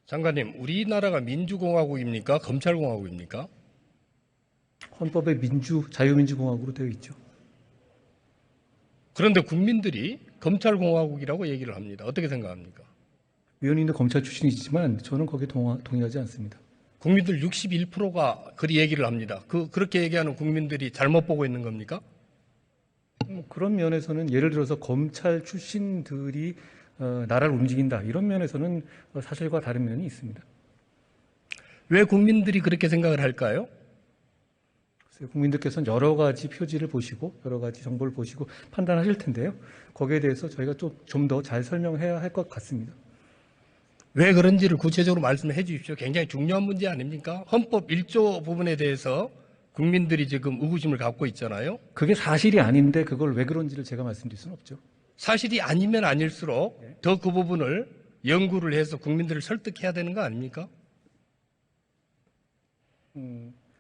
장관님, 우리나라가 민주공화국입니까? 검찰공화국입니까? 헌법에 자유민주공화국으로 되어 있죠. 그런데 국민들이 검찰공화국이라고 얘기를 합니다. 어떻게 생각합니까? 위원님도 검찰 출신이시지만 저는 거기에 동의하지 않습니다. 국민들 61%가 그리 얘기를 합니다. 그렇게 얘기하는 국민들이 잘못 보고 있는 겁니까? 그런 면에서는 예를 들어서 검찰 출신들이 나라를 움직인다 이런 면에서는 사실과 다른 면이 있습니다. 왜 국민들이 그렇게 생각을 할까요? 그래서 국민들께서는 여러 가지 표지를 보시고 여러 가지 정보를 보시고 판단하실 텐데요. 거기에 대해서 저희가 좀 더 잘 설명해야 할 것 같습니다. 왜 그런지를 구체적으로 말씀해 주십시오. 굉장히 중요한 문제 아닙니까? 헌법 1조 부분에 대해서 국민들이 지금 의구심을 갖고 있잖아요. 그게 사실이 아닌데 그걸 왜 그런지를 제가 말씀드릴 수는 없죠. 사실이 아니면 아닐수록 더 그 부분을 연구를 해서 국민들을 설득해야 되는 거 아닙니까?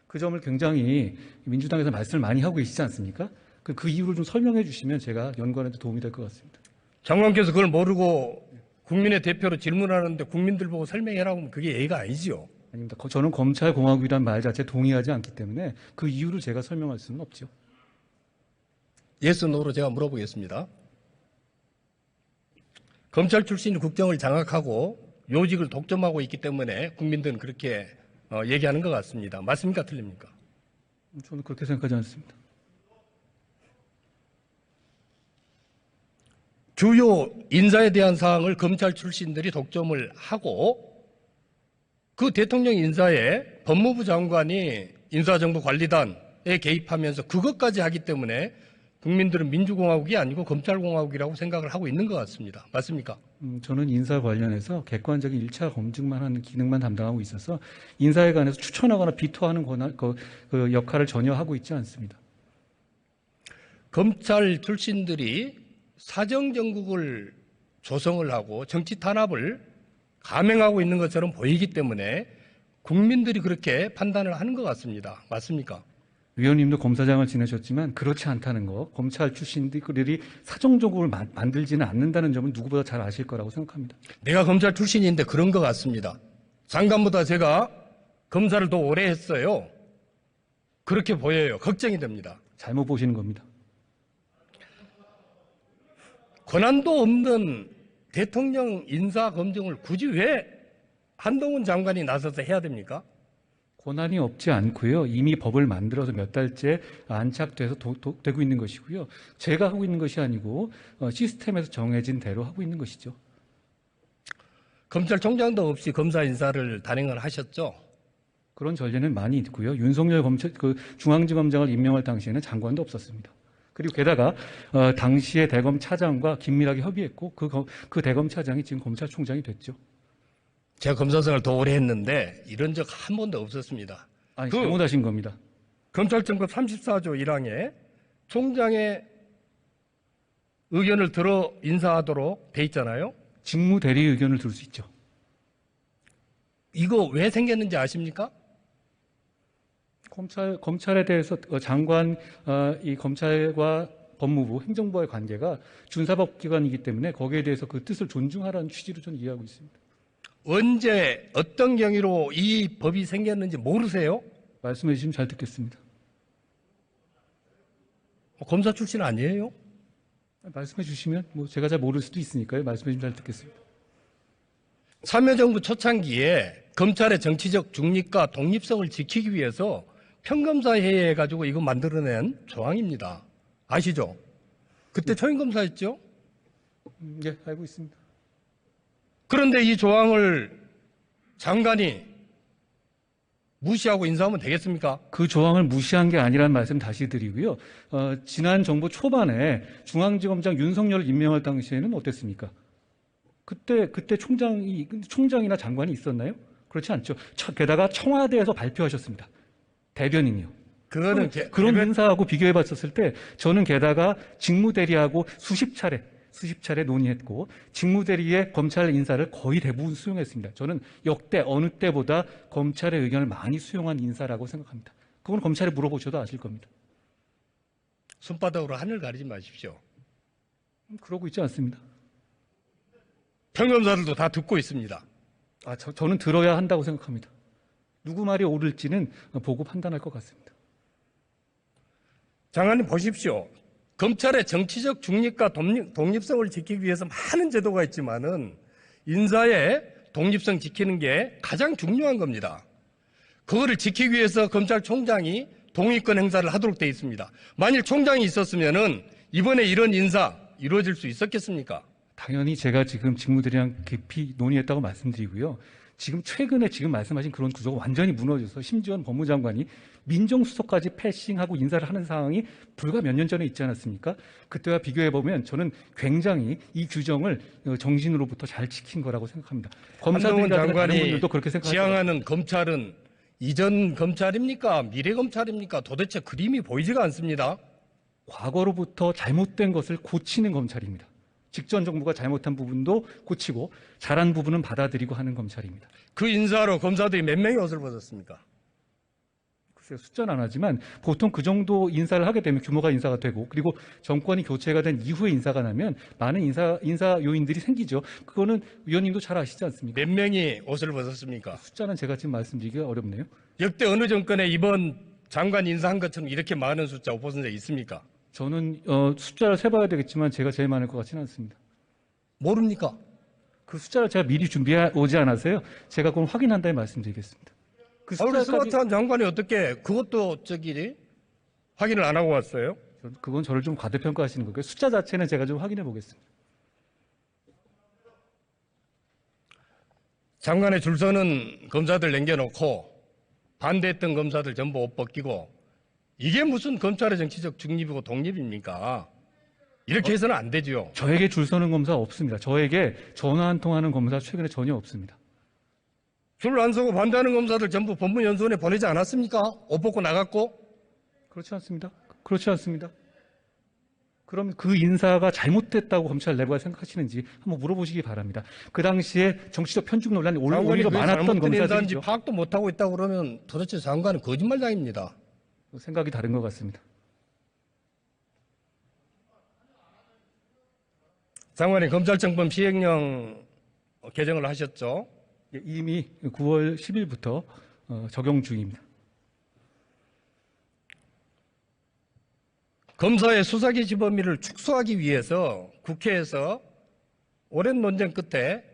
그 점을 굉장히 민주당에서 말씀을 많이 하고 계시지 않습니까? 그 이유를 좀 설명해 주시면 제가 연구하는 데 도움이 될 것 같습니다. 장관께서 그걸 모르고 국민의 대표로 질문하는데 국민들 보고 설명해라고 하면 그게 예의가 아니지요. 아닙니다. 저는 검찰공화국이란 말 자체에 동의하지 않기 때문에 그 이유를 제가 설명할 수는 없죠. 예스 노로 제가 물어보겠습니다. 검찰 출신이 국정을 장악하고 요직을 독점하고 있기 때문에 국민들은 그렇게 얘기하는 것 같습니다. 맞습니까? 틀립니까? 저는 그렇게 생각하지 않습니다. 주요 인사에 대한 사항을 검찰 출신들이 독점을 하고 그 대통령 인사에 법무부 장관이 인사정보관리단에 개입하면서 그것까지 하기 때문에 국민들은 민주공화국이 아니고 검찰공화국이라고 생각을 하고 있는 것 같습니다. 맞습니까? 저는 인사 관련해서 객관적인 1차 검증만 하는 기능만 담당하고 있어서 인사에 관해서 추천하거나 비토하는 그 역할을 전혀 하고 있지 않습니다. 검찰 출신들이 사정정국을 조성을 하고 정치 탄압을 감행하고 있는 것처럼 보이기 때문에 국민들이 그렇게 판단을 하는 것 같습니다. 맞습니까? 위원님도 검사장을 지내셨지만 그렇지 않다는 거, 검찰 출신들이 사정적으로 만들지는 않는다는 점은 누구보다 잘 아실 거라고 생각합니다. 내가 검찰 출신인데 그런 것 같습니다. 장관보다 제가 검사를 더 오래 했어요. 그렇게 보여요. 걱정이 됩니다. 잘못 보시는 겁니다. 권한도 없는 대통령 인사 검증을 굳이 왜 한동훈 장관이 나서서 해야 됩니까? 권한이 없지 않고요. 이미 법을 만들어서 몇 달째 안착돼서 되고 있는 것이고요. 제가 하고 있는 것이 아니고 시스템에서 정해진 대로 하고 있는 것이죠. 검찰총장도 없이 검사 인사를 단행을 하셨죠? 그런 전례는 많이 있고요. 윤석열 중앙지검장을 임명할 당시에는 장관도 없었습니다. 그리고 게다가 당시의 대검 차장과 긴밀하게 협의했고 그 대검 차장이 지금 검찰총장이 됐죠. 제가 검사 생활 더 오래 했는데 이런 적 한 번도 없었습니다. 아니, 잘못하신 겁니다. 검찰청법 34조 1항에 총장의 의견을 들어 인사하도록 돼 있잖아요. 직무 대리 의견을 들을 수 있죠. 이거 왜 생겼는지 아십니까? 검찰에 대해서 이 검찰과 법무부, 행정부와의 관계가 준사법기관이기 때문에 거기에 대해서 그 뜻을 존중하라는 취지로 저는 이해하고 있습니다. 언제 어떤 경위로 이 법이 생겼는지 모르세요? 말씀해 주시면 잘 듣겠습니다. 검사 출신 아니에요? 말씀해 주시면 제가 잘 모를 수도 있으니까요. 말씀해 주시면 잘 듣겠습니다. 참여정부 초창기에 검찰의 정치적 중립과 독립성을 지키기 위해서 평검사회의 해가지고 이거 만들어낸 조항입니다. 아시죠? 그때 초임검사였죠? 예, 알고 있습니다. 그런데 이 조항을 장관이 무시하고 인사하면 되겠습니까? 그 조항을 무시한 게 아니라는 말씀 다시 드리고요. 지난 정부 초반에 중앙지검장 윤석열을 임명할 당시에는 어땠습니까? 그때 총장이나 장관이 있었나요? 그렇지 않죠. 게다가 청와대에서 발표하셨습니다. 대변인이요. 그거는 그런 인사하고 비교해 봤었을 때 저는 게다가 직무대리하고 수십 차례 논의했고 직무대리의 검찰 인사를 거의 대부분 수용했습니다. 저는 역대 어느 때보다 검찰의 의견을 많이 수용한 인사라고 생각합니다. 그건 검찰에 물어보셔도 아실 겁니다. 손바닥으로 하늘 가리지 마십시오. 그러고 있지 않습니다. 평검사들도 다 듣고 있습니다. 저는 들어야 한다고 생각합니다. 누구 말이 옳을지는 보고 판단할 것 같습니다. 장관님 보십시오. 검찰의 정치적 중립과 독립성을 지키기 위해서 많은 제도가 있지만은 인사의 독립성 지키는 게 가장 중요한 겁니다. 그거를 지키기 위해서 검찰총장이 동의권 행사를 하도록 되어 있습니다. 만일 총장이 있었으면은 이번에 이런 인사 이루어질 수 있었겠습니까? 당연히 제가 지금 직무들이랑 깊이 논의했다고 말씀드리고요. 최근에 말씀하신 그런 구조가 완전히 무너져서 심지어는 법무장관이 민정수석까지 패싱하고 인사를 하는 상황이 불과 몇 년 전에 있지 않았습니까? 그때와 비교해보면 저는 굉장히 이 규정을 정신으로부터 잘 지킨 거라고 생각합니다. 한동훈 검사들이나 다른 장관이 분들도 그렇게 생각하죠. 지향하는 검찰은 이전 검찰입니까? 미래 검찰입니까? 도대체 그림이 보이지가 않습니다. 과거로부터 잘못된 것을 고치는 검찰입니다. 직전 정부가 잘못한 부분도 고치고 잘한 부분은 받아들이고 하는 검찰입니다. 그 인사로 검사들이 몇 명이 옷을 벗었습니까? 글쎄요, 숫자는 안 하지만 보통 그 정도 인사를 하게 되면 규모가 인사가 되고 그리고 정권이 교체가 된 이후에 인사가 나면 많은 인사 요인들이 생기죠. 그거는 위원님도 잘 아시지 않습니까? 몇 명이 옷을 벗었습니까? 숫자는 제가 지금 말씀드리기가 어렵네요. 역대 어느 정권에 이번 장관 인사한 것처럼 이렇게 많은 숫자 옷 벗은 적 있습니까? 저는 숫자를 세봐야 되겠지만 제가 제일 많을 것 같지는 않습니다. 모릅니까? 그 숫자를 제가 미리 준비해 오지 않아서요. 제가 그건 확인한 다음에 말씀드리겠습니다. 그 우리 숫자까지 스마트한 장관이 어떻게 그것도 확인을 안 하고 왔어요? 그건 저를 좀 과대평가하시는 거고요. 숫자 자체는 제가 좀 확인해 보겠습니다. 장관의 줄 서는 검사들 남겨놓고 반대했던 검사들 전부 옷 벗기고 이게 무슨 검찰의 정치적 중립이고 독립입니까? 이렇게 해서는 안 되죠. 저에게 줄 서는 검사 없습니다. 저에게 전화 한 통하는 검사 최근에 전혀 없습니다. 줄 안 서고 반대하는 검사들 전부 법무연수원에 보내지 않았습니까? 옷 벗고 나갔고? 그렇지 않습니다. 그렇지 않습니다. 그럼 그 인사가 잘못됐다고 검찰 내부가 생각하시는지 한번 물어보시기 바랍니다. 그 당시에 정치적 편중 논란이 오히려 많았던 잘못된 인사인지 검사들이죠. 파악도 못하고 있다고 그러면 도대체 장관은 거짓말장입니다. 생각이 다른 것 같습니다. 장관이 검찰청법 시행령 개정을 하셨죠? 이미 9월 10일부터 적용 중입니다. 검사의 수사기지 범위를 축소하기 위해서 국회에서 오랜 논쟁 끝에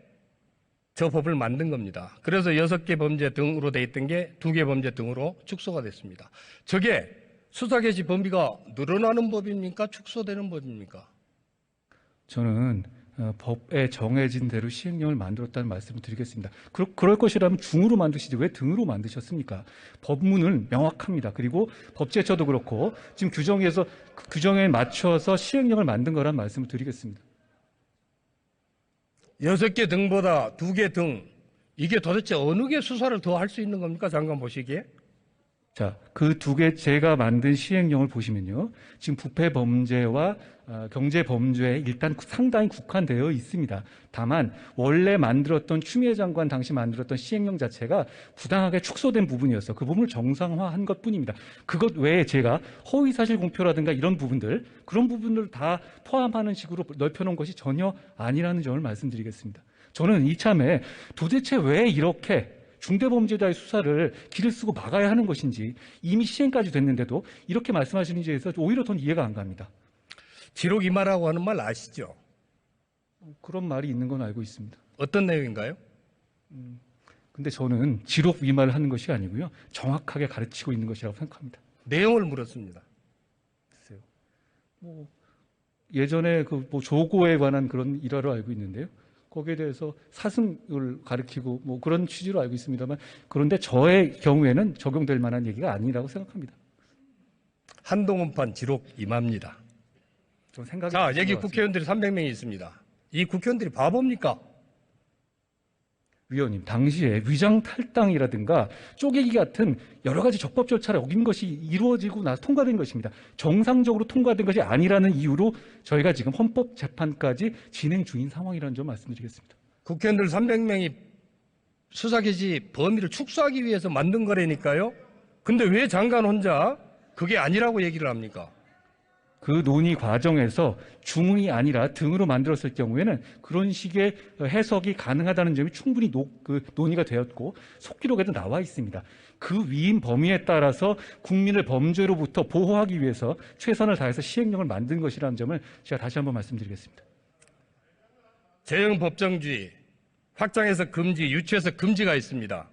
저 법을 만든 겁니다. 그래서 6개 범죄 등으로 돼 있던 게 2개 범죄 등으로 축소가 됐습니다. 저게 수사기지 범위가 늘어나는 법입니까? 축소되는 법입니까? 저는 법에 정해진 대로 시행령을 만들었다는 말씀을 드리겠습니다. 그럴 것이라면 중으로 만드시지 왜 등으로 만드셨습니까? 법문은 명확합니다. 그리고 법제처도 그렇고 지금 규정에서 그 규정에 맞춰서 시행령을 만든 거란 말씀을 드리겠습니다. 6개 등보다 2개 등 이게 도대체 어느 게 수사를 더 할 수 있는 겁니까? 장관 보시기에? 자, 그 2개 제가 만든 시행령을 보시면요. 지금 부패 범죄와 경제 범죄에 일단 상당히 국한되어 있습니다. 다만 원래 만들었던 추미애 장관 당시 만들었던 시행령 자체가 부당하게 축소된 부분이어서 그 부분을 정상화한 것뿐입니다. 그것 외에 제가 허위사실 공표라든가 이런 부분들 그런 부분들을 다 포함하는 식으로 넓혀놓은 것이 전혀 아니라는 점을 말씀드리겠습니다. 저는 이참에 도대체 왜 이렇게 중대범죄자의 수사를 길을 쓰고 막아야 하는 것인지 이미 시행까지 됐는데도 이렇게 말씀하시는지에 대해서 오히려 더 이해가 안 갑니다. 지록 이마라고 하는 말 아시죠? 그런 말이 있는 건 알고 있습니다. 어떤 내용인가요? 근데 저는 지록 위마를 하는 것이 아니고요. 정확하게 가르치고 있는 것이라고 생각합니다. 내용을 물었습니다. 글쎄요. 예전에 조고에 관한 그런 일화로 알고 있는데요. 거기에 대해서 사승을 가리키고 그런 취지로 알고 있습니다만 그런데 저의 경우에는 적용될 만한 얘기가 아니라고 생각합니다. 한동훈판 지록 임합니다. 좀 생각이 자, 드는 여기 것 같습니다. 국회의원들이 300명이 있습니다. 이 국회의원들이 바보입니까? 위원님, 당시에 위장 탈당이라든가 쪼개기 같은 여러 가지 적법 절차를 어긴 것이 이루어지고 나서 통과된 것입니다. 정상적으로 통과된 것이 아니라는 이유로 저희가 지금 헌법재판까지 진행 중인 상황이라는 점 말씀드리겠습니다. 국회의원들 300명이 수사기지 범위를 축소하기 위해서 만든 거라니까요. 근데 왜 장관 혼자 그게 아니라고 얘기를 합니까? 그 논의 과정에서 중이 아니라 등으로 만들었을 경우에는 그런 식의 해석이 가능하다는 점이 충분히 논의가 되었고 속기록에도 나와 있습니다. 그 위임 범위에 따라서 국민을 범죄로부터 보호하기 위해서 최선을 다해서 시행령을 만든 것이라는 점을 제가 다시 한번 말씀드리겠습니다. 제형 법정주의, 확장해서 금지, 유치해서 금지가 있습니다.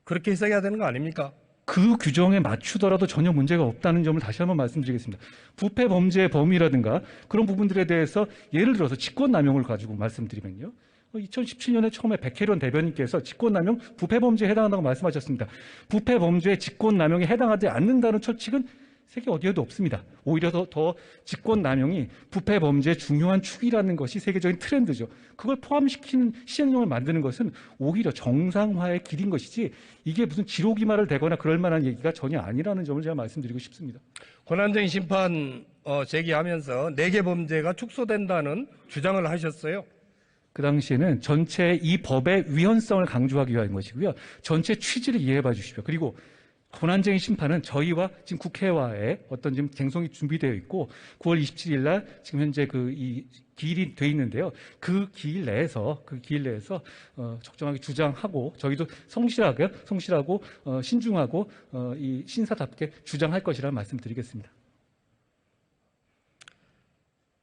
그렇게 해석해야 되는 거 아닙니까? 그 규정에 맞추더라도 전혀 문제가 없다는 점을 다시 한번 말씀드리겠습니다. 부패 범죄의 범위라든가 그런 부분들에 대해서 예를 들어서 직권남용을 가지고 말씀드리면요. 2017년에 처음에 백혜련 대변인께서 직권남용 부패 범죄에 해당한다고 말씀하셨습니다. 부패 범죄에 직권남용에 해당하지 않는다는 처칙은 세계 어디에도 없습니다. 오히려 더 직권남용이 부패 범죄의 중요한 축이라는 것이 세계적인 트렌드죠. 그걸 포함시키는 시행령을 만드는 것은 오히려 정상화의 길인 것이지 이게 무슨 지로기말을 대거나 그럴 만한 얘기가 전혀 아니라는 점을 제가 말씀드리고 싶습니다. 권한쟁의 심판 제기하면서 4개 범죄가 축소된다는 주장을 하셨어요. 그 당시에는 전체 이 법의 위헌성을 강조하기 위한 것이고요. 전체 취지를 이해해 봐 주십시오. 그리고 권한쟁의 심판은 저희와 지금 국회와의 어떤 지금 쟁송이 준비되어 있고 9월 27일 날 지금 현재 이 기일이 돼 있는데요. 그 기일 내에서 적정하게 주장하고 저희도 성실하고 신중하고 이 신사답게 주장할 것이라는 말씀드리겠습니다.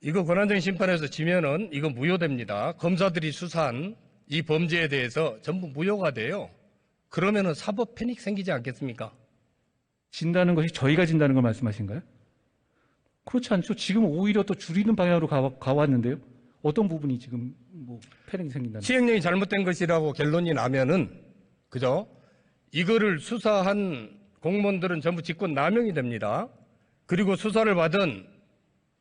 이거 권한쟁의 심판에서 지면은 이거 무효됩니다. 검사들이 수사한 이 범죄에 대해서 전부 무효가 돼요. 그러면은 사법 패닉 생기지 않겠습니까? 진다는 것이 저희가 진다는 걸 말씀하신가요? 그렇지 않죠. 지금 오히려 또 줄이는 방향으로 가왔는데요. 어떤 부분이 지금 패닉이 생긴다는? 시행령이 잘못된 것이라고 결론이 나면은 그죠? 이거를 수사한 공무원들은 전부 직권 남용이 됩니다. 그리고 수사를 받은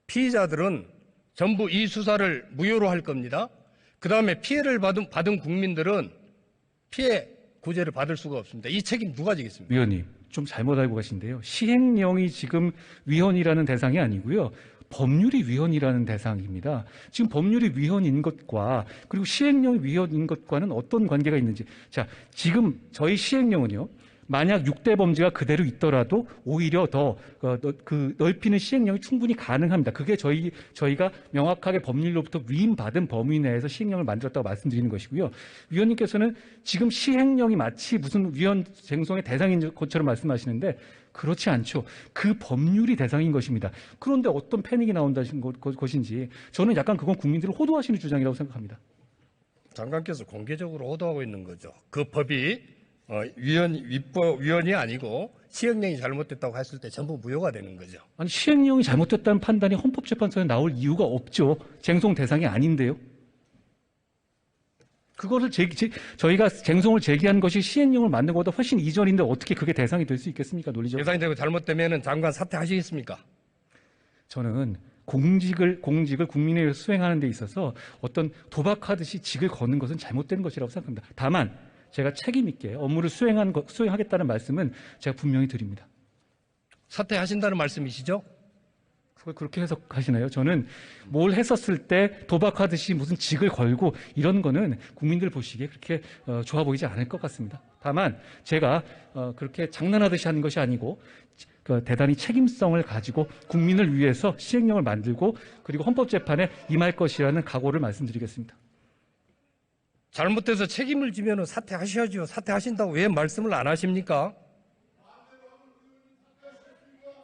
피의자들은 전부 이 수사를 무효로 할 겁니다. 그 다음에 피해를 받은 국민들은 피해 구제를 받을 수가 없습니다. 이 책임 누가 지겠습니까? 위원님, 좀 잘못 알고 계신데요. 시행령이 지금 위헌이라는 대상이 아니고요. 법률이 위헌이라는 대상입니다. 지금 법률이 위헌인 것과 그리고 시행령이 위헌인 것과는 어떤 관계가 있는지. 자, 지금 저희 시행령은요. 만약 6대 범죄가 그대로 있더라도 오히려 더 넓히는 시행령이 충분히 가능합니다. 그게 저희가 명확하게 법률로부터 위임받은 범위 내에서 시행령을 만들었다고 말씀드리는 것이고요. 위원님께서는 지금 시행령이 마치 무슨 위헌 쟁송의 대상인 것처럼 말씀하시는데 그렇지 않죠. 그 법률이 대상인 것입니다. 그런데 어떤 패닉이 나온다는 것인지 저는 약간 그건 국민들을 호도하시는 주장이라고 생각합니다. 장관께서 공개적으로 호도하고 있는 거죠. 그 법이 위헌이 아니고 시행령이 잘못됐다고 했을 때 전부 무효가 되는 거죠. 아니 시행령이 잘못됐다는 판단이 헌법재판소에 나올 이유가 없죠. 쟁송 대상이 아닌데요. 그거를 저희가 쟁송을 제기한 것이 시행령을 만든 것보다 훨씬 이전인데 어떻게 그게 대상이 될 수 있겠습니까? 논리적으로. 대상이 되고 잘못되면 장관 사퇴하시겠습니까? 저는 공직을 국민에 의해서 수행하는 데 있어서 어떤 도박하듯이 직을 거는 것은 잘못된 것이라고 생각합니다. 다만 제가 책임 있게 업무를 수행하겠다는 말씀은 제가 분명히 드립니다. 사퇴하신다는 말씀이시죠? 그걸 그렇게 해석하시나요? 저는 뭘 했었을 때 도박하듯이 무슨 직을 걸고 이런 거는 국민들 보시기에 그렇게 좋아 보이지 않을 것 같습니다. 다만 제가 그렇게 장난하듯이 하는 것이 아니고 대단히 책임성을 가지고 국민을 위해서 시행령을 만들고 그리고 헌법재판에 임할 것이라는 각오를 말씀드리겠습니다. 잘못돼서 책임을 지면 사퇴하셔야죠. 사퇴하신다고 왜 말씀을 안 하십니까?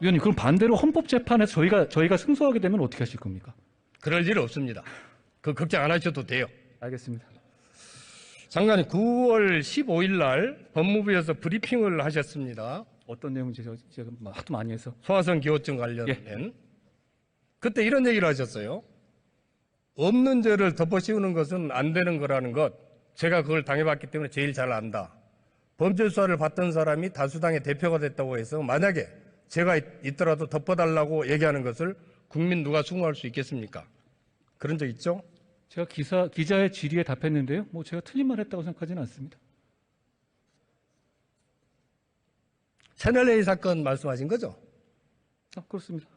위원님, 그럼 반대로 헌법재판에서 저희가 승소하게 되면 어떻게 하실 겁니까? 그럴 일 없습니다. 그 걱정 안 하셔도 돼요. 알겠습니다. 장관님 9월 15일 날 법무부에서 브리핑을 하셨습니다. 어떤 내용인지 제가 하도 많이 해서. 소아성 기호증 관련된. 그때 이런 얘기를 하셨어요. 없는 죄를 덮어씌우는 것은 안 되는 거라는 것. 제가 그걸 당해봤기 때문에 제일 잘 안다. 범죄 수사를 받던 사람이 다수당의 대표가 됐다고 해서 만약에 제가 있더라도 덮어달라고 얘기하는 것을 국민 누가 수긍할 수 있겠습니까? 그런 적 있죠? 제가 기자의 질의에 답했는데요. 제가 틀린 말 했다고 생각하지는 않습니다. 채널A 사건 말씀하신 거죠? 그렇습니다.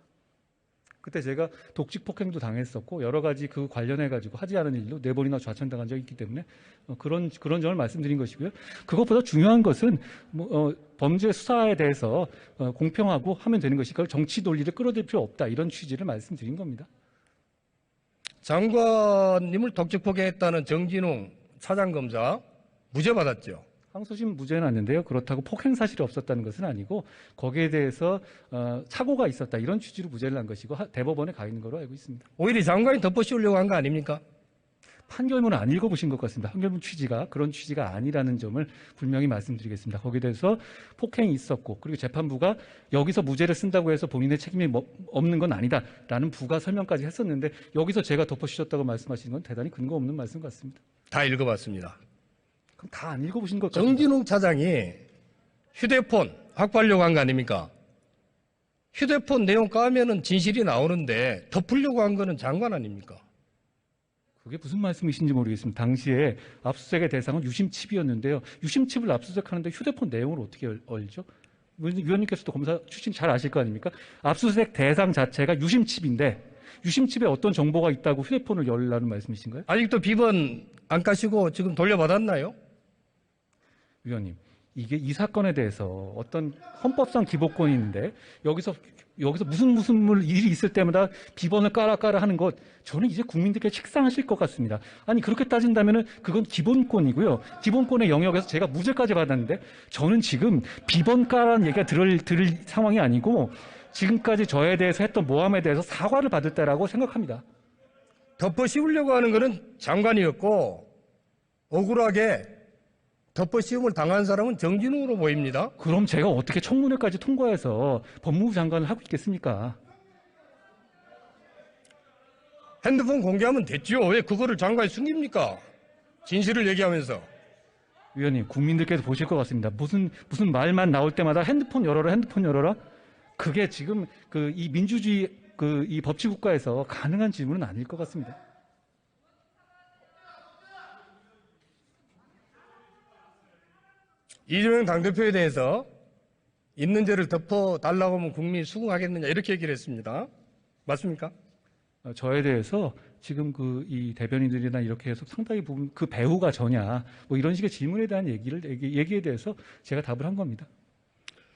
그때 제가 독직 폭행도 당했었고 여러 가지 그 관련해 가지고 하지 않은 일로 4번이나 좌천당한 적이 있기 때문에 그런 점을 말씀드린 것이고요. 그것보다 중요한 것은 범죄 수사에 대해서 공평하고 하면 되는 것이니까 정치 논리를 끌어들일 필요 없다, 이런 취지를 말씀드린 겁니다. 장관님을 독직 폭행했다는 정진웅 차장검사 무죄 받았죠. 항소심 무죄 났는데요. 그렇다고 폭행 사실이 없었다는 것은 아니고 거기에 대해서 착오가 있었다, 이런 취지로 무죄를 난 것이고 대법원에 가 있는 걸로 알고 있습니다. 오히려 장관이 덮어씌우려고 한 거 아닙니까? 판결문을 안 읽어보신 것 같습니다. 판결문 취지가 그런 취지가 아니라는 점을 분명히 말씀드리겠습니다. 거기에 대해서 폭행이 있었고, 그리고 재판부가 여기서 무죄를 쓴다고 해서 본인의 책임이 없는 건 아니다라는 부가 설명까지 했었는데 여기서 제가 덮어씌웠다고 말씀하시는 건 대단히 근거 없는 말씀 같습니다. 다 읽어봤습니다. 그럼 다 안 읽어보신 것 같습니다. 정진웅 차장이 휴대폰 확보하려고 한 거 아닙니까? 휴대폰 내용 까면은 진실이 나오는데 덮으려고 한 거는 장관 아닙니까? 그게 무슨 말씀이신지 모르겠습니다. 당시에 압수수색의 대상은 유심칩이었는데요. 유심칩을 압수수색하는데 휴대폰 내용을 어떻게 알죠? 위원님께서도 검사 출신 잘 아실 거 아닙니까? 압수수색 대상 자체가 유심칩인데 유심칩에 어떤 정보가 있다고 휴대폰을 열라는 말씀이신가요? 아직도 비번 안 까시고 지금 돌려받았나요? 위원님, 이게 이 사건에 대해서 어떤 헌법상 기본권이 있는데 여기서 무슨 일이 있을 때마다 비번을 까라 하는 것, 저는 이제 국민들께 식상하실 것 같습니다. 아니, 그렇게 따진다면은 그건 기본권이고요. 기본권의 영역에서 제가 무죄까지 받았는데 저는 지금 비번 까라는 얘기가 들을 상황이 아니고 지금까지 저에 대해서 했던 모함에 대해서 사과를 받을 때라고 생각합니다. 덮어씌우려고 하는 것은 장관이었고 억울하게 덮어씌움을 당한 사람은 정진웅으로 보입니다. 그럼 제가 어떻게 청문회까지 통과해서 법무부 장관을 하고 있겠습니까? 핸드폰 공개하면 됐죠. 왜 그거를 장관이 숨깁니까? 진실을 얘기하면서. 위원님, 국민들께서 보실 것 같습니다. 무슨 말만 나올 때마다 핸드폰 열어라. 그게 지금 이 민주주의 이 법치국가에서 가능한 질문은 아닐 것 같습니다. 이재명 당대표에 대해서 있는 죄를 덮어달라고 하면 국민이 수긍하겠느냐, 이렇게 얘기를 했습니다. 맞습니까? 저에 대해서 지금 이 대변인들이나 이렇게 해서 상당히 부분 그 배우가 저냐, 뭐 이런 식의 질문에 대한 얘기에 대해서 제가 답을 한 겁니다.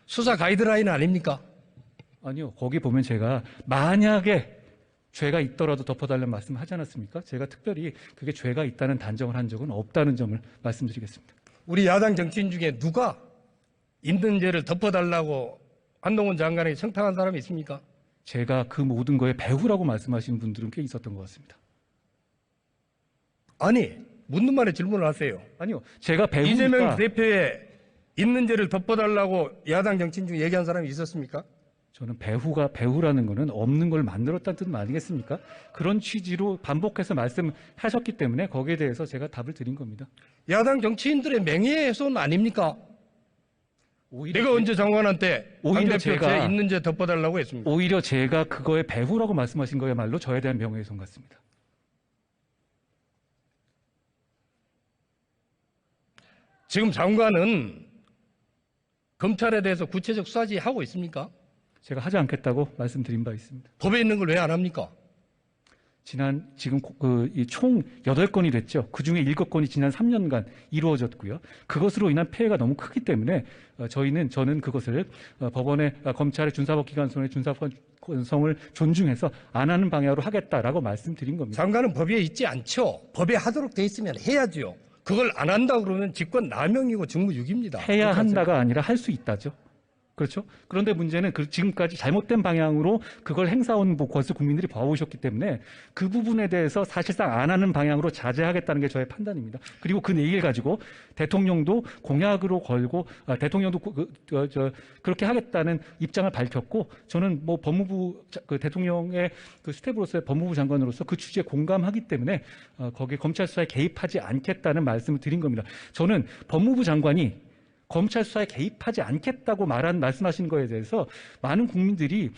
수사 가이드라인 아닙니까? 아니요. 거기 보면 제가 만약에 죄가 있더라도 덮어달라는 말씀을 하지 않았습니까? 제가 특별히 그게 죄가 있다는 단정을 한 적은 없다는 점을 말씀드리겠습니다. 우리 야당 정치인 중에 누가 있는 죄를 덮어달라고 한동훈 장관에게 청탁한 사람이 있습니까? 제가 그 모든 거에 배후라고 말씀하시는 분들은 꽤 있었던 것 같습니다. 아니, 묻는 말에 질문을 하세요. 아니요. 제가 배우니까 이재명 대표의 있는 죄를 덮어달라고 야당 정치인 중에 얘기한 사람이 있었습니까? 저는 배후라는 거는 없는 걸 만들었다는 뜻 아니겠습니까? 그런 취지로 반복해서 말씀하셨기 때문에 거기에 대해서 제가 답을 드린 겁니다. 야당 정치인들의 명예훼손 아닙니까? 내가 언제 장관한테 오히려 당대표 죄 있는 죄 덮어달라고 했습니까? 오히려 제가 그거에 배후라고 말씀하신 거야말로 저에 대한 명예훼손 같습니다. 지금 장관은 검찰에 대해서 구체적 수사 지휘하고 있습니까? 제가 하지 않겠다고 말씀드린 바 있습니다. 법에 있는 걸 왜 안 합니까? 지금 총 8건이 됐죠. 그중에 7건이 지난 3년간 이루어졌고요. 그것으로 인한 폐해가 너무 크기 때문에 저는 그것을 검찰의 준사법기관성의 준사법성을 존중해서 안 하는 방향으로 하겠다라고 말씀드린 겁니다. 장관은 법에 있지 않죠. 법에 하도록 돼 있으면 해야죠. 그걸 안 한다 그러면 직권 남용이고 직무유기입니다. 해야 한다가 아니라 할 수 있다죠. 그렇죠? 그런데 문제는 지금까지 잘못된 방향으로 그걸 행사온 것을 국민들이 봐오셨기 때문에 그 부분에 대해서 사실상 안 하는 방향으로 자제하겠다는 게 저의 판단입니다. 그리고 그 얘기를 가지고 대통령도 공약으로 걸고 대통령도 그렇게 하겠다는 입장을 밝혔고 저는 법무부 대통령의 스텝으로서의 법무부 장관으로서 그 취지에 공감하기 때문에 거기에 검찰 수사에 개입하지 않겠다는 말씀을 드린 겁니다. 저는 법무부 장관이 검찰 수사에 개입하지 않겠다고 말씀하신 거에 대해서 많은 국민들이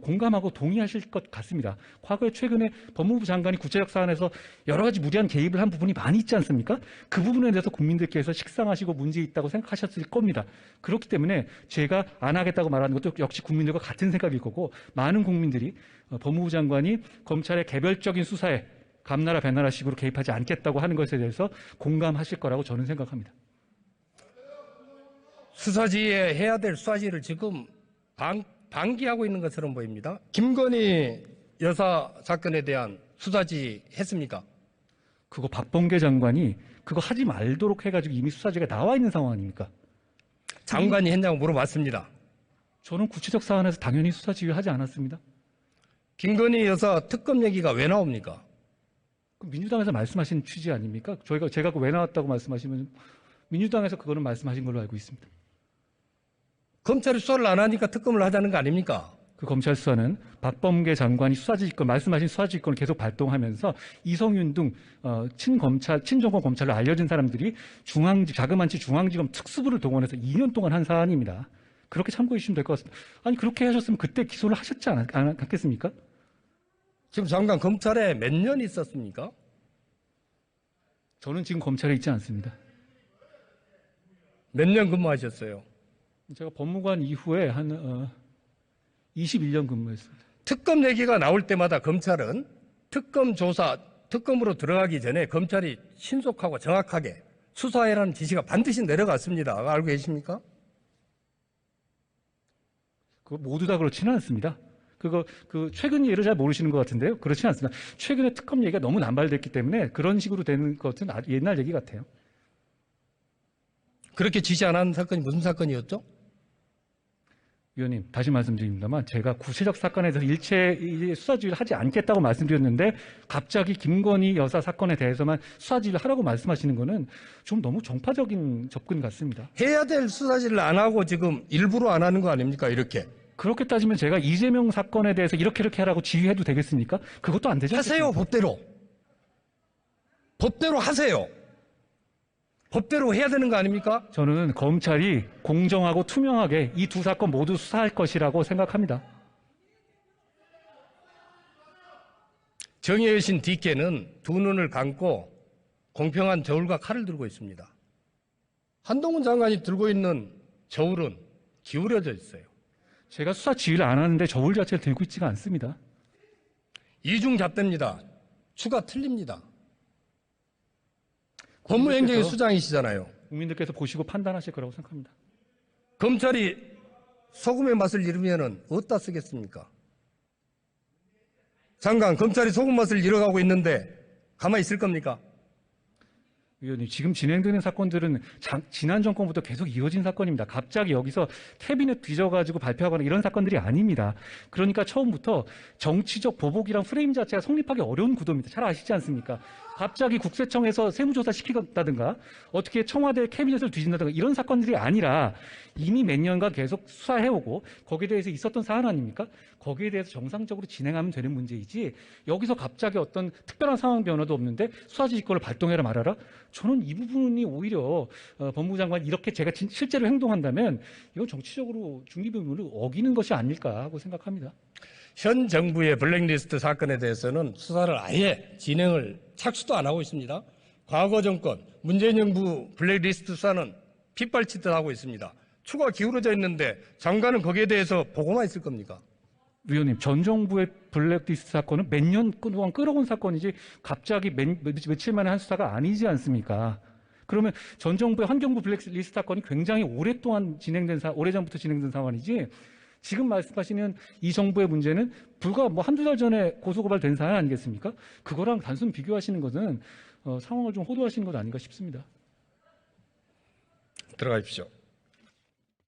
공감하고 동의하실 것 같습니다. 과거에 최근에 법무부 장관이 구체적 사안에서 여러 가지 무리한 개입을 한 부분이 많이 있지 않습니까? 그 부분에 대해서 국민들께서 식상하시고 문제 있다고 생각하셨을 겁니다. 그렇기 때문에 제가 안 하겠다고 말하는 것도 역시 국민들과 같은 생각일 거고, 많은 국민들이 법무부 장관이 검찰의 개별적인 수사에 감나라 배나라식으로 개입하지 않겠다고 하는 것에 대해서 공감하실 거라고 저는 생각합니다. 수사지에 해야 될 수사지를 지금 방기하고 있는 것처럼 보입니다. 김건희 여사 사건에 대한 수사지 했습니까? 그거 박범계 장관이 그거 하지 말도록 해가지고 이미 수사지가 나와 있는 상황 아닙니까? 장관이 했냐고 물어봤습니다. 저는 구체적 사안에서 당연히 수사 지휘하지 않았습니다. 김건희 여사 특검 얘기가 왜 나옵니까? 그 민주당에서 말씀하신 취지 아닙니까? 제가 왜 나왔다고 말씀하시면 민주당에서 그거는 말씀하신 걸로 알고 있습니다. 검찰이 수사를 안 하니까 특검을 하자는 거 아닙니까? 그 검찰 수사는 박범계 장관이 수사지휘권, 말씀하신 수사지휘권을 계속 발동하면서 이성윤 등 친정권 검찰로 알려진 사람들이 자그마치 중앙지검 특수부를 동원해서 2년 동안 한 사안입니다. 그렇게 참고해 주시면 될 것 같습니다. 아니 그렇게 하셨으면 그때 기소를 하셨지 않겠습니까? 지금 장관 검찰에 몇 년 있었습니까? 저는 지금 검찰에 있지 않습니다. 몇 년 근무하셨어요? 제가 법무관 이후에 한 21년 근무했습니다. 특검 얘기가 나올 때마다 검찰은 특검으로 들어가기 전에 검찰이 신속하고 정확하게 수사해라는 지시가 반드시 내려갔습니다. 알고 계십니까? 그거 모두 다 그렇지는 않습니다. 최근 예를 잘 모르시는 것 같은데요. 그렇지 않습니다. 최근에 특검 얘기가 너무 남발됐기 때문에 그런 식으로 되는 것은 옛날 얘기 같아요. 그렇게 지시 안 한 사건이 무슨 사건이었죠? 위원님, 다시 말씀드립니다만 제가 구체적 사건에 대해서 일체 수사지휘를 하지 않겠다고 말씀드렸는데 갑자기 김건희 여사 사건에 대해서만 수사지휘를 하라고 말씀하시는 거는 좀 너무 정파적인 접근 같습니다. 해야 될 수사지를 안 하고 지금 일부러 안 하는 거 아닙니까? 이렇게. 그렇게 따지면 제가 이재명 사건에 대해서 이렇게 하라고 지휘해도 되겠습니까? 그것도 안 되지 않겠습니까? 하세요, 법대로. 법대로 하세요. 법대로 해야 되는 거 아닙니까? 저는 검찰이 공정하고 투명하게 이 두 사건 모두 수사할 것이라고 생각합니다. 정의의 신 DK는 두 눈을 감고 공평한 저울과 칼을 들고 있습니다. 한동훈 장관이 들고 있는 저울은 기울어져 있어요. 제가 수사 지휘를 안 하는데 저울 자체를 들고 있지가 않습니다. 이중잣대입니다. 추가 틀립니다. 법무행정의 수장이시잖아요. 국민들께서 보시고 판단하실 거라고 생각합니다. 검찰이 소금의 맛을 잃으면 어디다 쓰겠습니까? 장관, 검찰이 소금 맛을 잃어가고 있는데 가만히 있을 겁니까? 위원님, 지금 진행되는 사건들은 지난 정권부터 계속 이어진 사건입니다. 갑자기 여기서 캐비넷 뒤져가지고 발표하거나 이런 사건들이 아닙니다. 그러니까 처음부터 정치적 보복이랑 프레임 자체가 성립하기 어려운 구도입니다. 잘 아시지 않습니까? 갑자기 국세청에서 세무조사 시키다든가 어떻게 청와대 캐비넷을 뒤진다든가 이런 사건들이 아니라 이미 몇 년간 계속 수사해오고 거기에 대해서 있었던 사안 아닙니까? 거기에 대해서 정상적으로 진행하면 되는 문제이지 여기서 갑자기 어떤 특별한 상황 변화도 없는데 수사지휘권을 발동해라 말아라? 저는 이 부분이 오히려 법무부 장관이 이렇게 제가 실제로 행동한다면 이건 정치적으로 중립의무를 어기는 것이 아닐까 하고 생각합니다. 현 정부의 블랙리스트 사건에 대해서는 수사를 아예 착수도 안 하고 있습니다. 과거 정권 문재인 정부 블랙리스트 수사는 핏발치듯 하고 있습니다. 추가 기울어져 있는데 장관은 거기에 대해서 보고만 있을 겁니까? 위원님, 전 정부의 블랙리스트 사건은 몇 년 동안 끌어온 사건이지 갑자기 며칠 만에 한 수사가 아니지 않습니까? 그러면 전 정부의 환경부 블랙리스트 사건이 굉장히 오래전부터 진행된 사안이지 지금 말씀하시는 이 정부의 문제는 불과 한두 달 전에 고소고발된 사안 아니겠습니까? 그거랑 단순 비교하시는 것은 상황을 좀 호도하시는 것 아닌가 싶습니다. 들어가십시오.